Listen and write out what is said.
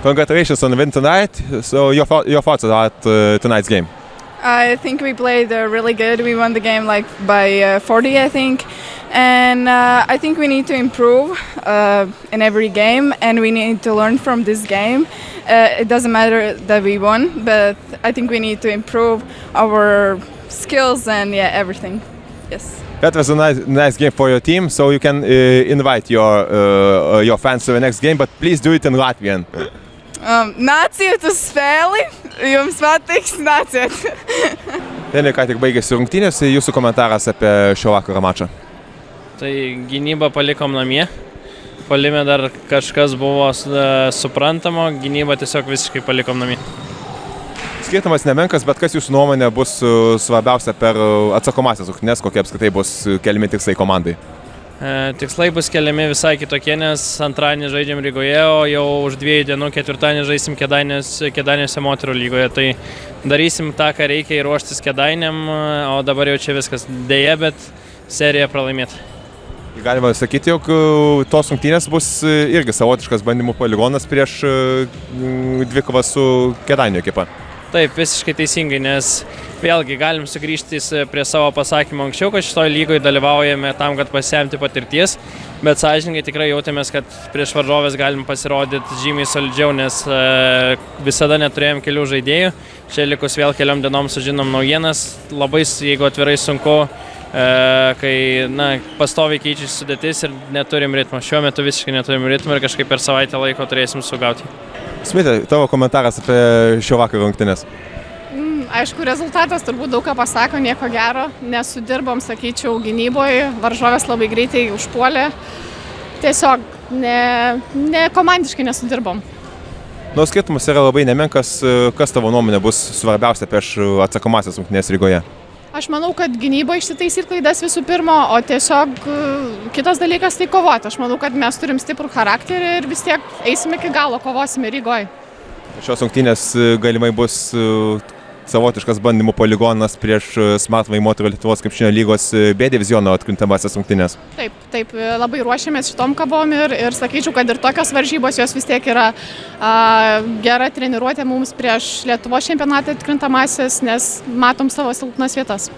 Congratulations on winning tonight. So your thoughts about tonight's game? I think we played really good. We won the game by 40, I think. And I think we need to improve in every game, and we need to learn from this game. It doesn't matter that we won, but I think we need to improve our skills and everything. Yes. That was a nice game for your team. So you can invite your fans to the next game, but please do it in Latvian. Nāciet uz spēli, jums patiks, nāciet. Treneri, ką tik baigėsi rungtynės, jūsų komentaras apie šio vakaro mačą. Tai gynybą palikom namie. Puolime dar kažkas buvo suprantama, gynybą tiesiog visiškai palikom namie. Skirtumas nemenkas, bet kas jūsų nuomonė bus svarbiausia per atsakomąsias rungtynes, kokie apskritai bus keliami tikslai komandai? Tikslai bus keliami visai kitokie, nes antradienį žaidžiam Rygoje, o jau už 2 dienų ketvirtadienį žaisim Kėdainiuose moterų lygoje. Tai darysim tą, ką reikia ir ruoštis Kėdainiam, o dabar jau čia viskas dėja, bet serija pralaimėta. Galima sakyti, jog tos rungtynės bus irgi savotiškas bandymų poligonas prieš dvikovą su Kėdainių ekipa. Taip, visiškai teisingai, nes vėlgi galim sugrįžti prie savo pasakymo anksčiau, kad šitoje lygoje dalyvaujame tam, kad pasisemti patirties, bet sąžininkai tikrai jautėmės, kad prieš varžovės galim pasirodyti žymiai solidžiau, nes visada neturėjom kelių žaidėjų. Čia likus vėl keliom dienom sužinom naujienas, labai, jeigu atvirai sunku, kai pastoviai keičiasi sudėtis ir neturim ritmo. Šiuo metu visiškai neturim ritmo ir kažkaip per savaitę laiko turėsim sugauti. Smitė, tavo komentaras apie šio vakaro rungtynes? Aišku, rezultatas turbūt daug ką pasako, nieko gero. Nesudirbom, sakyčiau, gynyboje, varžovės labai greitai užpuolė. Tiesiog ne komandiškai nesudirbom. Skirtumas yra labai nemenkas. Kas tavo nuomonė bus svarbiausia prieš atsakomąsias rungtynes Rygoje? Aš manau, kad gynyboje išsitaisyti klaidas visų pirma, o tiesiog kitas dalykas tai kovoti. Aš manau, kad mes turim stiprų charakterį ir vis tiek eisime iki galo, kovosime Rygoje. Šios rungtynės galimai bus savotiškas bandymų poligonas prieš Smartway moterų Lietuvos krepšinio lygos B diviziono atkrintamasis rungtynės. Taip, labai ruošiamės šitom kavom ir sakyčiau, kad ir tokios varžybos jos vis tiek yra gera treniruotė mums prieš Lietuvos čempionatą atkrintamasis, nes matom savo silpnas vietas.